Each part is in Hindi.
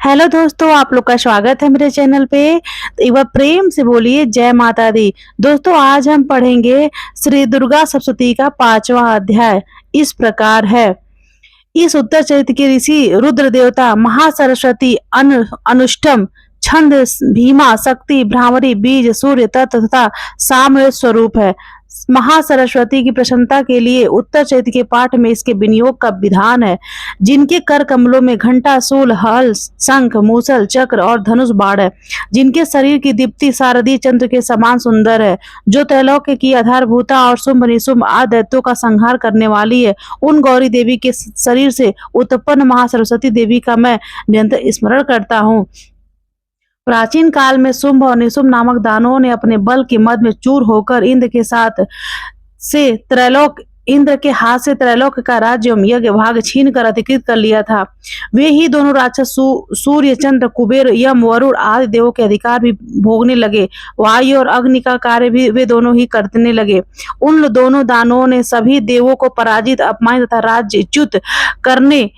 हेलो दोस्तों, आप लोग का स्वागत है मेरे चैनल पे। तो एक बार प्रेम से बोलिए जय माता दी। दोस्तों, आज हम पढ़ेंगे श्री दुर्गा सप्तशती का 5वां अध्याय। इस प्रकार है। इस उत्तर चरित्र के ऋषि रुद्र देवता महासरस्वती अनुष्टम छंद भीमा शक्ति भ्रामरी बीज सूर्य तत्व तथा साम्य स्वरूप है। महासरस्वती की प्रसन्नता के लिए उत्तर चरित्र के पाठ में इसके विनियोग का विधान है। जिनके कर कमलों में घंटा सूल हल शंख मूसल चक्र और धनुष बाण है। जिनके शरीर की दीप्ति सारथी चंद्र के समान सुंदर है। जो त्रैलोक्य की आधारभूता और शुंभ निशुंभ आदि दैत्यों का संहार करने वाली है। उन गौरी देवी के शरीर से उत्पन्न महासरस्वती देवी का मैं निरंतर स्मरण करता हूँ। प्राचीन काल में शुंभ और निशुंभ नामक दानवों ने अपने बल के मद में चूर होकर इंद्र के हाथ से त्रैलोक का राज्य एवं यज्ञ भाग छीन कर अधिकृत कर लिया था। वे ही दोनों राक्षस सूर्य चंद्र कुबेर यम वरुण आदि देवों के अधिकार भी भोगने लगे। वायु और अग्नि का कार्य भी वे दोनों ही करने लगे। उन दोनों दानवों ने सभी देवों को पराजित अपमानित तथा राज्य च्युत करने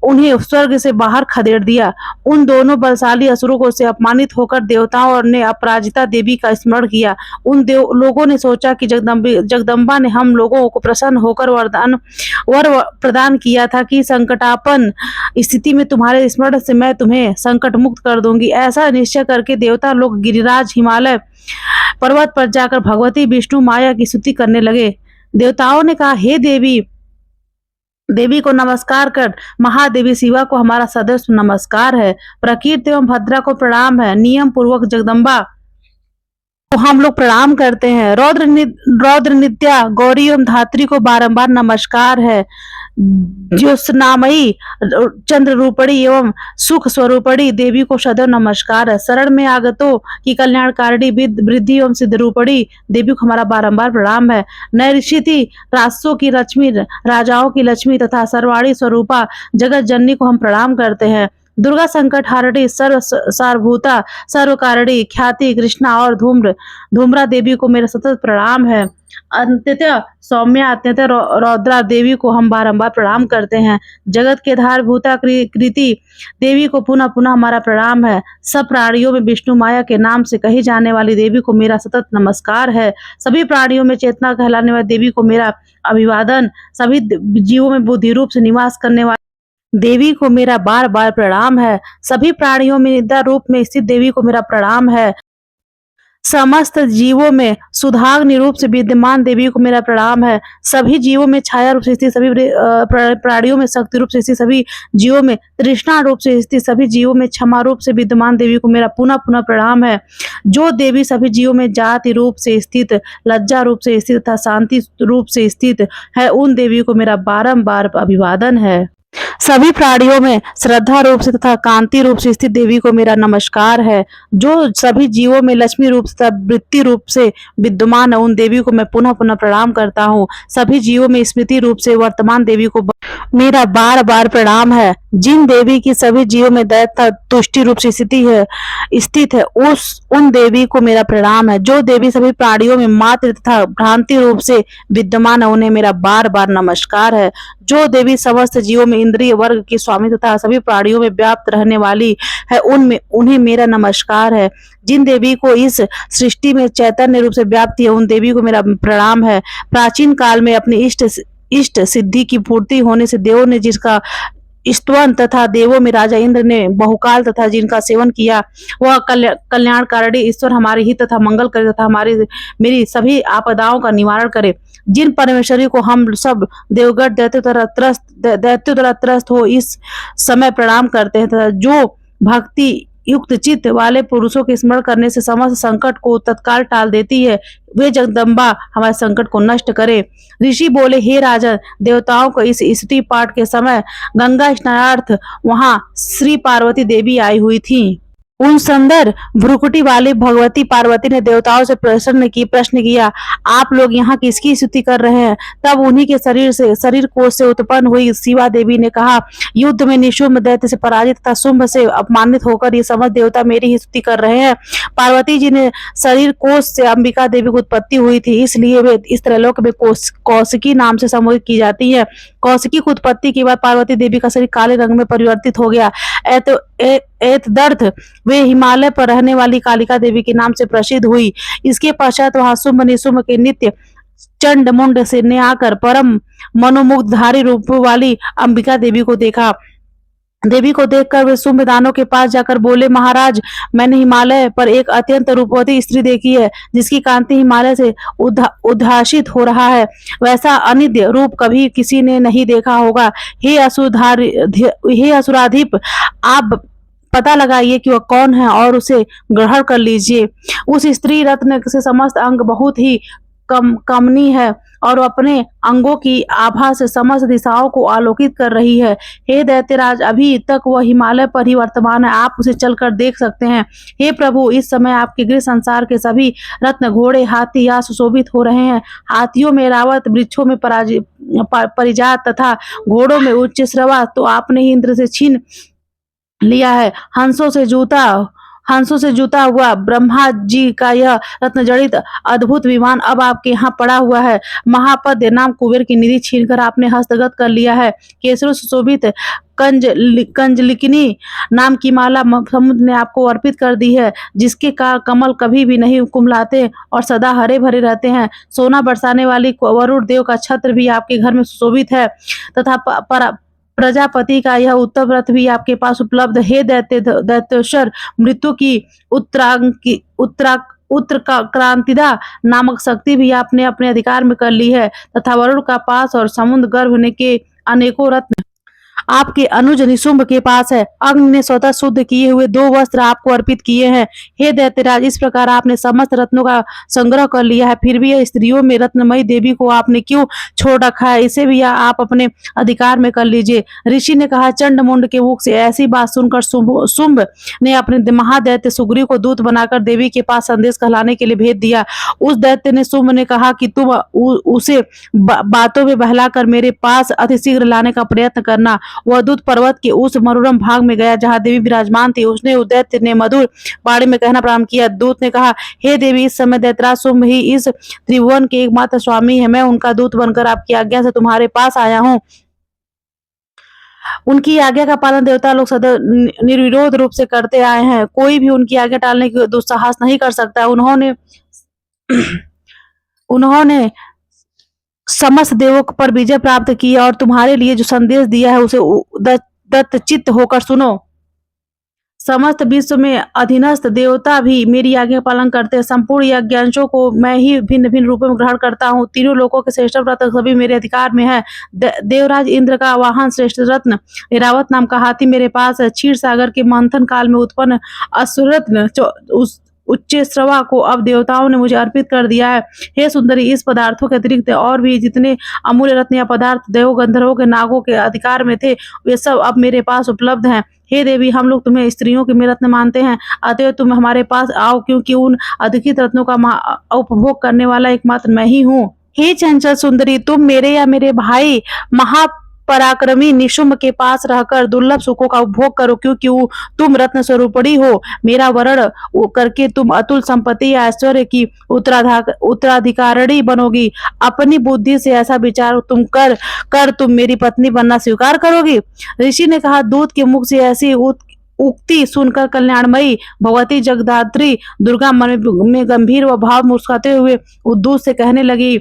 उन्हें स्वर्ग से बाहर खदेड़ दिया। उन दोनों बलशाली असुरों को से अपमानित होकर देवताओं ने अपराजिता देवी का स्मरण किया। उन लोगों ने सोचा कि जगदम्बा ने हम लोगों को प्रसन्न होकर वर प्रदान किया था कि संकटापन्न स्थिति में तुम्हारे स्मरण से मैं तुम्हें संकट मुक्त कर दूंगी। ऐसा निश्चय करके देवता लोग गिरिराज हिमालय पर्वत पर जाकर भगवती विष्णु माया की स्तुति करने लगे। देवताओं ने कहा, हे देवी को नमस्कार कर। महादेवी शिवा को हमारा सदैव नमस्कार है। प्रकीर्ति एवं भद्रा को प्रणाम है। नियम पूर्वक जगदम्बा को हम लोग प्रणाम करते हैं। रौद्र नित्या गौरी एवं धात्री को बारंबार नमस्कार है। ज्योत्सनामयी चंद्र रूपड़ी एवं सुख स्वरूपड़ी देवी को सदैव नमस्कार है। शरण में आगतों की कल्याणकारिणी वृद्धि एवं सिद्ध रूपड़ी देवी को हमारा बारंबार प्रणाम है। नैऋषिति राजसों की लक्ष्मी राजाओं की लक्ष्मी तथा सर्वाणी स्वरूपा जगत जननी को हम प्रणाम करते हैं। दुर्गा संकट हारणी सर्व सारभूता सर्वकारिणी ख्याति कृष्णा और धूम्रा देवी को मेरा सतत प्रणाम है। अत्यंत सौम्या अत्यंत रौद्रा देवी को हम बारंबार प्रणाम करते हैं। जगत के धारभूता कृति देवी को पुनः पुनः हमारा प्रणाम है। सब प्राणियों में विष्णु माया के नाम से कही जाने वाली देवी को मेरा सतत नमस्कार है। सभी प्राणियों में चेतना कहलाने वाली देवी को मेरा अभिवादन। सभी जीवों में बुद्धि रूप से निवास करने वाली देवी को मेरा बार बार प्रणाम है। सभी प्राणियों में निद्रा रूप में स्थित देवी को मेरा प्रणाम है। समस्त जीवों में सुधाग्नि रूप से विद्यमान देवी को मेरा प्रणाम है। सभी जीवों में छाया रूप से स्थित सभी प्राणियों में शक्ति रूप से स्थित सभी जीवों में तृष्णा रूप से स्थित सभी जीवों में क्षमा रूप से विद्यमान देवी को मेरा पुनः पुनः प्रणाम है। जो देवी सभी जीवों में जाति रूप से स्थित लज्जा रूप से स्थित तथा शांति रूप से स्थित है उन देवी को मेरा बारंबार अभिवादन है। सभी प्राणियों में श्रद्धा रूप से तथा कांति रूप से स्थित देवी को मेरा नमस्कार है। जो सभी जीवों में लक्ष्मी रूप तथा वृत्ति रूप से विद्यमान है उन देवी को मैं पुनः पुनः प्रणाम करता हूँ। सभी जीवों में स्मृति रूप से वर्तमान देवी को मेरा बार बार प्रणाम है। जिन देवी की सभी जीवों में दया तथा तुष्टि रूप से स्थित है उन देवी को मेरा प्रणाम है। जो देवी सभी प्राणियों में मात्र तथा भ्रांति रूप से विद्यमान है उन्हें मेरा बार बार नमस्कार है। जो देवी समस्त जीवों में इंद्रिय वर्ग की स्वामी तथा सभी प्राणियों में व्याप्त रहने वाली है उन्हें मेरा नमस्कार है। जिन देवी को इस सृष्टि में चैतन्य रूप से व्याप्ति है उन देवी को मेरा प्रणाम है। प्राचीन काल में अपनी इष्ट सिद्धि की पूर्ति होने से देवों ने जिसका स्तवन तथा देवों में राजा इंद्र ने बहुकाल तथा जिनका सेवन किया वह कल्याणकारिणी ईश्वर हमारे हित तथा मंगल करे तथा मेरी सभी आपदाओं का निवारण करे। जिन परमेश्वरी को हम सब देवगढ़ दैत्यों द्वारा त्रस्त हो इस समय प्रणाम करते हैं तथा जो भक्ति युक्त चित्त वाले पुरुषों के स्मरण करने से समस्त संकट को तत्काल टाल देती है, वे जगदम्बा हमारे संकट को नष्ट करे। ऋषि बोले, हे राजन, देवताओं को इस स्तुति पाठ के समय गंगा स्नानार्थ वहां श्री पार्वती देवी आई हुई थी। उन सुंदर भ्रुकुटी वाली भगवती पार्वती ने देवताओं से प्रश्न किया, आप लोग यहाँ किसकी स्तुति कर रहे हैं? तब उन्हीं के शरीर कोश से उत्पन्न हुई शिवा देवी ने कहा, युद्ध में निशुंभ दैत्य से पराजित तथा शुंभ से अपमानित होकर ये समस्त देवता मेरी ही स्तुति कर रहे हैं। पार्वती जी ने शरीर कोश से अंबिका देवी की उत्पत्ति हुई थी, इसलिए वे इस त्रैलोक में कौशिकी नाम से संबोधित की जाती है। कौशिकी की उत्पत्ति के बाद पार्वती देवी का शरीर काले रंग में परिवर्तित हो गया। एतदर्थ वे हिमालय पर रहने वाली कालिका देवी के नाम से प्रसिद्ध हुई। इसके पश्चात वहां शुंभ निशुंभ के नित्य चंड मुंड से ने आकर परम मनोमुग्धधारी रूप वाली अंबिका देवी को देखा। देवी को देखकर वे शुंभदानों के पास जाकर बोले, महाराज, मैंने हिमालय पर एक अत्यंत रूपवती स्त्री देखी है जिसकी कांति हिमालय से उद्भासित हो रहा है। वैसा अनिद्य रूप कभी किसी ने नहीं देखा होगा। हे असुराधिप, आप पता लगाइए कि वह कौन है और उसे ग्रहण कर लीजिए। उस स्त्री रत्न से समस्त अंग बहुत ही कमनी है और अपने अंगों की आभा से समस्त दिशाओं को आलोकित कर रही है। हे दैत्यराज, अभी तक वह हिमालय पर ही वर्तमान है, आप उसे चलकर देख सकते हैं। हे प्रभु, इस समय आपके गृह संसार के सभी रत्न, घोड़े, हाथी या सुशोभित हो रहे हैं। हाथियों में रावत, वृक्षों में परिजात तथा घोड़ों में उच्च श्रवा तो आपने ही इंद्र से छीन लिया है। हंसों से जूता हुआ ब्रह्मा जी का यह रत्न जड़ित अद्भुत विमान अब आपके यहाँ पड़ा हुआ है। महापद्य नाम कुबेर की निधि छीनकर आपने हस्तगत कर लिया है। केसरों सुशोभित कंजलिकिनी नाम की माला समुद्र ने आपको अर्पित कर दी है, जिसके कमल कभी भी नहीं कुमलाते और सदा हरे भरे रहते हैं। सोना बरसाने वाली वरुण देव का छत्र भी आपके घर में सुशोभित है तथा प्रजापति का यह उत्तर व्रत भी आपके पास उपलब्ध। हे दैत्येश्वर, मृत्यु की उत्तराक्रांतिदा नामक शक्ति भी आपने अपने अधिकार में कर ली है तथा वरुण का पास और समुद्र गर्भ के अनेकों रत्न आपके अनुज निशुंभ के पास है। अग्नि ने स्वतः शुद्ध किए हुए 2 वस्त्र आपको अर्पित किए हैं। हे दैत्यराज, इस प्रकार आपने समस्त रत्नों का संग्रह कर लिया है, फिर भी यह स्त्रियों में रत्नमयी देवी को आपने क्यों छोड़ रखा है? इसे भी आप अपने अधिकार में कर लीजिए। ऋषि ने कहा, चंड मुंड के मुख से ऐसी बात सुनकर शुंभ ने अपने महादैत्य सुग्रीव को दूत बनाकर देवी के पास संदेश कहलाने के लिए भेज दिया। उस दैत्य ने शुंभ ने कहा कि तुम उसे बातों में बहलाकर मेरे पास अतिशीघ्र लाने का प्रयत्न करना। वह दूत पर्वत के उस मनोरम भाग में गया जहां देवी विराजमान थी। उसने दैत्य ने मधुर वाणी में कहना प्रारंभ किया। दूत ने कहा, हे देवी, इस समय दैत्यराज शुंभ ही इस त्रिभुवन के एकमात्र स्वामी है। मैं उनका दूत बनकर आपकी आज्ञा से तुम्हारे पास आया हूँ। उनकी आज्ञा का पालन देवता लोग सदा निर्विरोध रूप से करते आए हैं। कोई भी उनकी आज्ञा टालने की दुस्साहस नहीं कर सकता। उन्होंने समस्त देवों पर विजय प्राप्त की और तुम्हारे लिए जो संदेश दिया है उसे दत्तचित्त होकर सुनो। समस्त विश्व में अधीनस्थ देवता भी मेरी आज्ञा पालन करते हैं। संपूर्ण यज्ञांशों को मैं ही भिन्न भिन्न रूपों में ग्रहण करता हूँ। तीनों लोकों के श्रेष्ठ रत्न सभी मेरे अधिकार में है। देवराज इंद्र का वाहन श्रेष्ठ रत्न ऐरावत नाम का हाथी मेरे पास है। क्षीर सागर के मंथन काल में उत्पन्न असुरत्न उच्च श्रवा को अब देवताओं ने मुझे अर्पित कर दिया है। हे सुंदरी, इस पदार्थों के अतिरिक्त और भी जितने अमूल्य रत्न या पदार्थ देव गंधर्वों के नागों के अधिकार में थे, वे सब अब मेरे पास उपलब्ध हैं। हे देवी, हम लोग तुम्हें स्त्रियों के में रत्न मानते हैं, अतएव तुम हमारे पास आओ, क्योंकि उन अधिकृत रत्नों का उपभोग करने वाला एकमात्र मैं ही हूँ। हे चंचल सुंदरी, तुम मेरे या मेरे भाई पराक्रमी निशुंभ के पास रहकर दुर्लभ सुखों का उपभोग करो, क्योंकि तुम रत्न स्वरूपणी हो। मेरा वरण करके तुम अतुल संपत्ति या ऐश्वर्य की उत्तराधिकारिणी बनोगी। अपनी बुद्धि से ऐसा विचार तुम कर तुम मेरी पत्नी बनना स्वीकार करोगी। ऋषि ने कहा, दूत के मुख से ऐसी उक्ति सुनकर कल्याणमयी भगवती जगदात्री दुर्गा मन में गंभीर व भाव मुस्कुराते हुए उद्दूत से कहने लगी,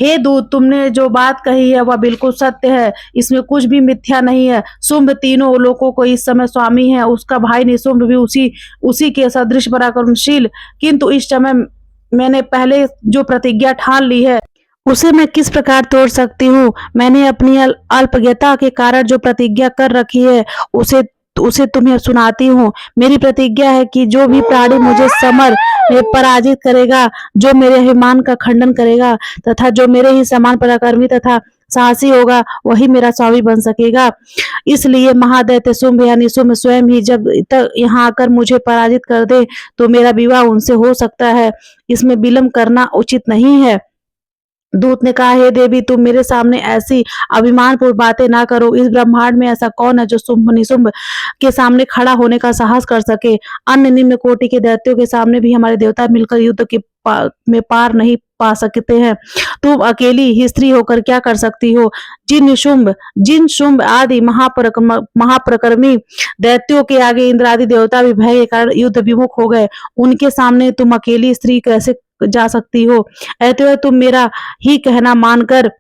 हे दूत, तुमने जो बात कही है वह बिल्कुल सत्य है, इसमें कुछ भी मिथ्या नहीं है। शुंभ तीनों लोकों को इस समय स्वामी है। उसका भाई निशुंभ भी उसी के सदृश पराक्रमशील, किंतु इस समय मैंने पहले जो प्रतिज्ञा ठान ली है उसे मैं किस प्रकार तोड़ सकती हूँ? मैंने अपनी अल्पज्ञता के कारण जो प्रतिज्ञा कर रखी है उसे तुम्हें सुनाती हूँ। मेरी प्रतिज्ञा है कि जो भी प्राणी मुझे समर में पराजित करेगा, जो मेरे अभिमान का खंडन करेगा तथा जो मेरे ही समान पराक्रमी तथा साहसी होगा, वही मेरा स्वामी बन सकेगा। इसलिए महादैत्य शुंभ या निशुंभ स्वयं ही जब तक यहाँ आकर मुझे पराजित कर दे तो मेरा विवाह उनसे हो सकता है। इसमें विलंब करना उचित नहीं है। दूत ने कहा, हे देवी, तुम मेरे सामने ऐसी अभिमानपूर्ण बातें ना करो। इस ब्रह्मांड में ऐसा कौन है जो शुंभ निशुंभ के सामने खड़ा होने का साहस कर सके? अन्य निम्न कोटि के दैत्यों के सामने भी हमारे देवता मिलकर युद्ध के में पार नहीं पा सकते हैं। तुम अकेली ही स्त्री होकर क्या कर सकती हो? जिन शुंभ आदि महाप्रकर्मी दैत्यों के आगे इंद्र आदि देवता भी भय के कारण युद्ध विमुख हो गए, उनके सामने तुम अकेली स्त्री कैसे जा सकती हो? अतएव तुम मेरा ही कहना मानकर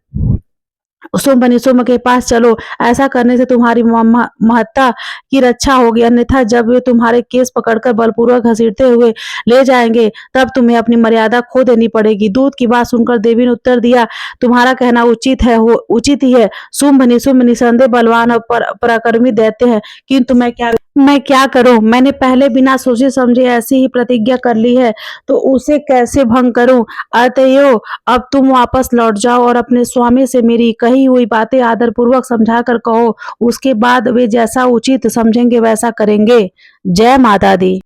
शुंभ निशुंभ के पास चलो। ऐसा करने से तुम्हारी महत्ता की रक्षा होगी, अन्यथा जब वे तुम्हारे केस पकड़कर बलपूर्वक घसीटते हुए ले जाएंगे, तब तुम्हें अपनी मर्यादा खो देनी पड़ेगी। दूत की बात सुनकर देवी ने उत्तर दिया, तुम्हारा कहना उचित ही है। शुंभ निशुंभ निसंदेह बलवान और पराक्रमी दैत्य है, किंतु मैं क्या करूं? मैंने पहले बिना सोचे समझे ऐसी ही प्रतिज्ञा कर ली है, तो उसे कैसे भंग करूं? अतएव अब तुम वापस लौट जाओ और अपने स्वामी से मेरी कही हुई बातें आदरपूर्वक समझा कर कहो, उसके बाद वे जैसा उचित समझेंगे वैसा करेंगे। जय माता दी।